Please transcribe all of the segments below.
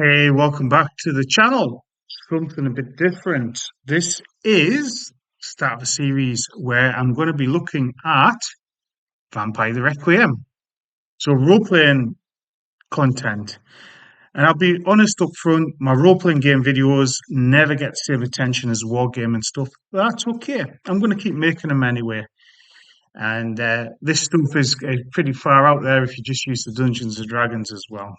Hey, welcome back to the channel. Something a bit different. This is start of a series where I'm going to be looking at Vampire the Requiem. So role-playing content. And I'll be honest up front, my role-playing game videos never get the same attention as wargaming and stuff. But that's okay. I'm going to keep making them anyway. And this stuff is pretty far out there if you just use the Dungeons and Dragons as well.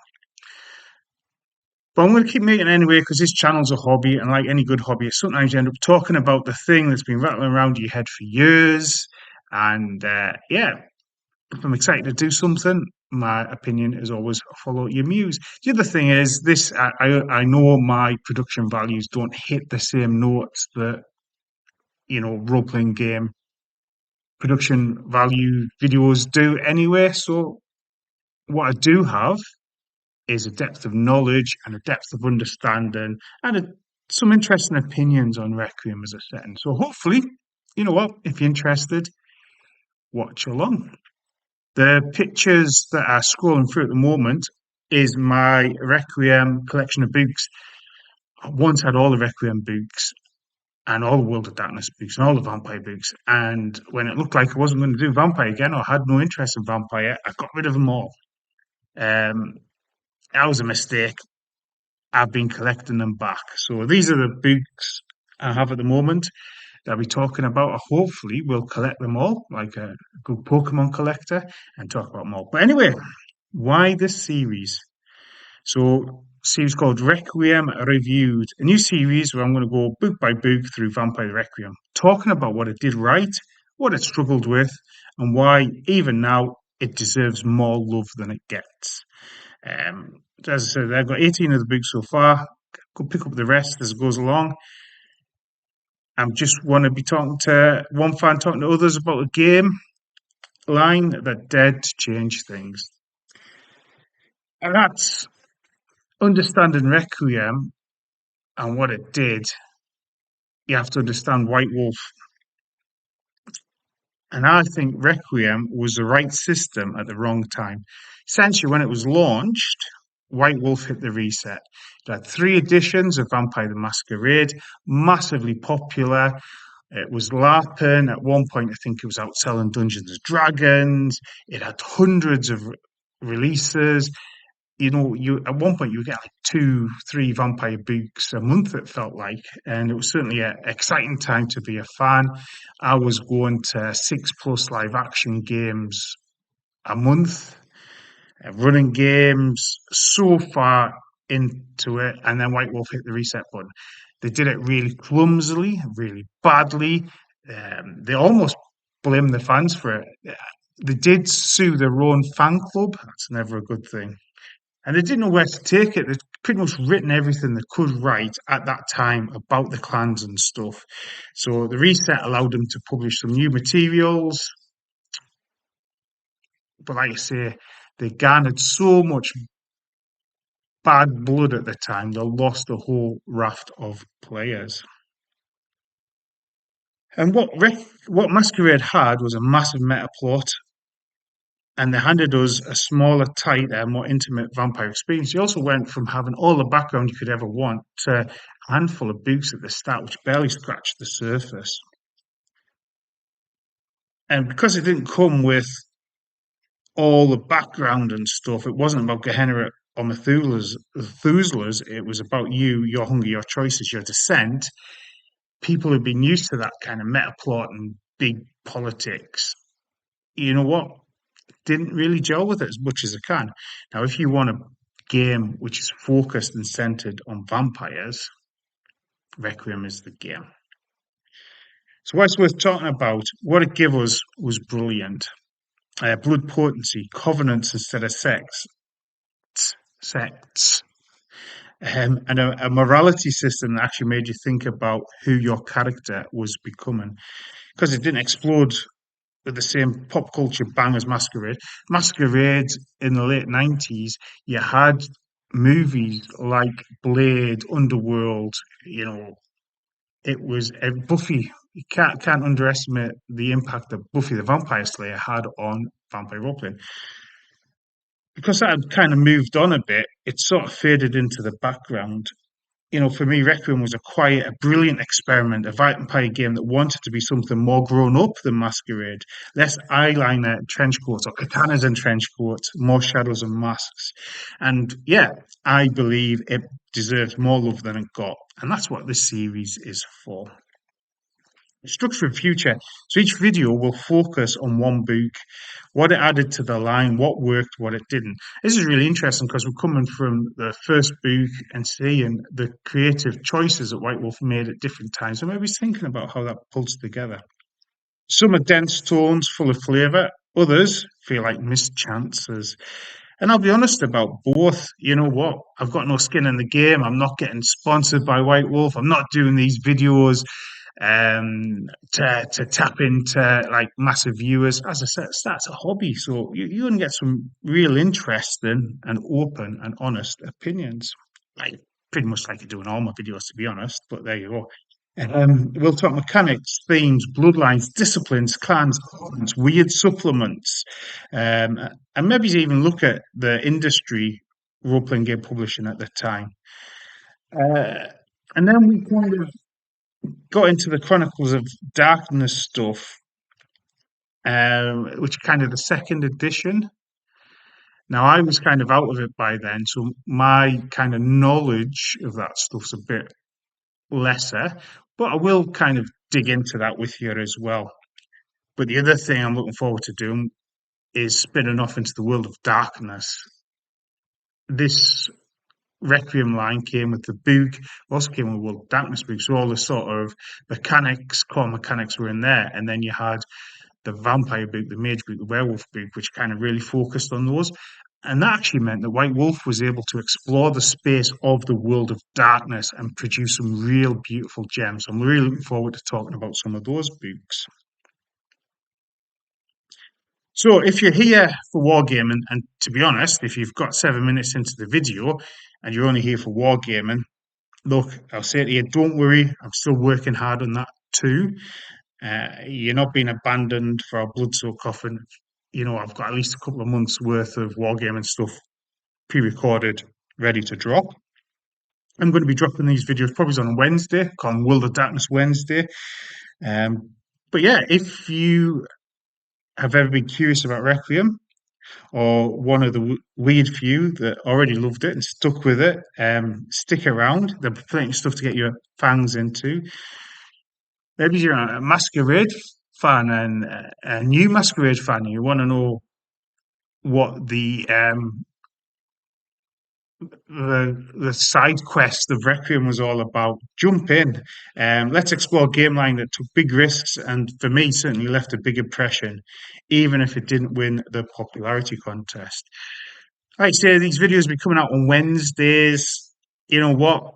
But I'm going to keep making it anyway because this channel's a hobby, and like any good hobby, sometimes you end up talking about the thing that's been rattling around your head for years. And yeah, if I'm excited to do something, my opinion is always follow your muse. The other thing is this: I know my production values don't hit the same notes that role playing game production value videos do anyway. So what I do have is a depth of knowledge and a depth of understanding and some interesting opinions on Requiem as a setting. So hopefully, you know what, if you're interested, watch along. The pictures that are scrolling through at the moment is my Requiem collection of books. I once had all the Requiem books and all the World of Darkness books and all the Vampire books. And when it looked like I wasn't going to do Vampire again or had no interest in Vampire, I got rid of them all. Um, that was a mistake. I've been collecting them back. So these are the books I have at the moment that I'll be talking about. Hopefully, we'll collect them all like a good Pokemon collector and talk about them all. But anyway, why this series? So, series called Requiem Reviewed, a new series where I'm going to go book by book through Vampire the Requiem, talking about what it did right, what it struggled with, and why even now it deserves more love than it gets. As I said, I've got 18 of the books so far. Go pick up the rest as it goes along. I just want to be talking to one fan, talking to others about a game line that dared to change things. And that's understanding Requiem and what it did. You have to understand White Wolf. And I think Requiem was the right system at the wrong time. Essentially, when it was launched, White Wolf hit the reset. It had three editions of Vampire the Masquerade, massively popular. It was LARPing. At one point, I think it was outselling Dungeons and Dragons. It had hundreds of releases. You at one point you would get like two, three vampire books a month, it felt like, and it was certainly an exciting time to be a fan. I was going to 6+ live action games a month, running games so far into it, and then White Wolf hit the reset button. They did it really clumsily, really badly. They almost blamed the fans for it. They did sue their own fan club. That's never a good thing. And they didn't know where to take it. They'd pretty much written everything they could write at that time about the clans and stuff. So the reset allowed them to publish some new materials. But like I say, they garnered so much bad blood at the time, they lost a whole raft of players. And what Masquerade had was a massive meta plot, and they handed us a smaller, tighter, more intimate vampire experience. You also went from having all the background you could ever want to a handful of books at the start, which barely scratched the surface. And because it didn't come with all the background and stuff, it wasn't about Gehenna or Methuselah's. It was about you, your hunger, your choices, your descent. People who've been used to that kind of meta plot and big politics, you know what? Didn't really gel with it as much as I can. Now, if you want a game which is focused and centered on vampires, Requiem is the game. So, what's worth talking about? What it gave us was brilliant. Blood potency, covenants instead of sects, and a morality system that actually made you think about who your character was becoming, because it didn't explode with the same pop culture bang as Masquerade. Masquerade in the late 90s, you had movies like Blade, Underworld, it was Buffy. You can't underestimate the impact that Buffy the Vampire Slayer had on vampire roleplaying. because that had kind of moved on a bit, it sort of faded into the background. For me, Requiem was a brilliant experiment, a vampire game that wanted to be something more grown up than Masquerade. Less eyeliner and trench coats, or katanas and trench coats, more shadows and masks. And yeah, I believe it deserves more love than it got. And that's what this series is for. Structure and future. So each video will focus on one book, what it added to the line, what worked, what it didn't. This is really interesting because we're coming from the first book and seeing the creative choices that White Wolf made at different times. So maybe thinking about how that pulls together. Some are dense tones full of flavour, others feel like missed chances. And I'll be honest about both. You know what? I've got no skin in the game. I'm not getting sponsored by White Wolf. I'm not doing these videos to tap into like massive viewers. As I said, that's a hobby. So you're going to get some real interesting and open and honest opinions. Like pretty much like I do in all my videos, to be honest. But there you go. We'll talk mechanics, themes, bloodlines, disciplines, clans, covenants, weird supplements, um, and maybe even look at the industry role-playing game publishing at the time. Uh, and then we kind of got into the Chronicles of Darkness stuff, which kind of the second edition. Now, I was kind of out of it by then, so my kind of knowledge of that stuff's a bit lesser, but I will kind of dig into that with you as well. But the other thing I'm looking forward to doing is spinning off into the world of darkness. This Requiem line came with the book, also came with World of Darkness book, so all the sort of mechanics, core mechanics were in there, and then you had the vampire book, the mage book, the werewolf book, which kind of really focused on those. And that actually meant that White Wolf was able to explore the space of the world of darkness and produce some real beautiful gems. I'm really looking forward to talking about some of those books. So, if you're here for Wargaming, and to be honest, if you've got 7 minutes into the video and you're only here for Wargaming, look, I'll say to you, don't worry, I'm still working hard on that too. You're not being abandoned for a blood soaked coffin. I've got at least a couple of months worth of wargaming stuff pre-recorded, ready to drop. I'm going to be dropping these videos probably on a Wednesday, called World of Darkness Wednesday. But yeah, if you have ever been curious about Requiem or one of the weird few that already loved it and stuck with it, stick around. There'll be plenty of stuff to get your fangs into. Maybe you're a Masquerade fan and a new Masquerade fan, and you want to know what the side quest of Requiem was all about. Jump in. Let's explore a game line that took big risks and for me certainly left a big impression, even if it didn't win the popularity contest. Like I say, these videos will be coming out on Wednesdays. You know what?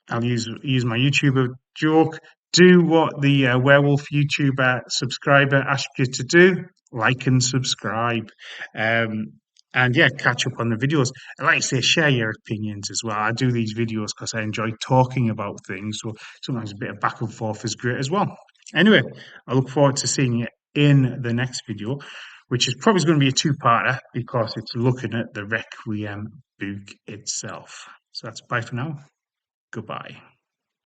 I'll use my YouTuber joke. Do what the werewolf YouTuber subscriber asked you to do. Like and subscribe. Um, and yeah, catch up on the videos. I like to say, share your opinions as well. I do these videos because I enjoy talking about things. So sometimes a bit of back and forth is great as well. Anyway, I look forward to seeing you in the next video, which is probably going to be a two-parter because it's looking at the Requiem book itself. So that's bye for now. Goodbye.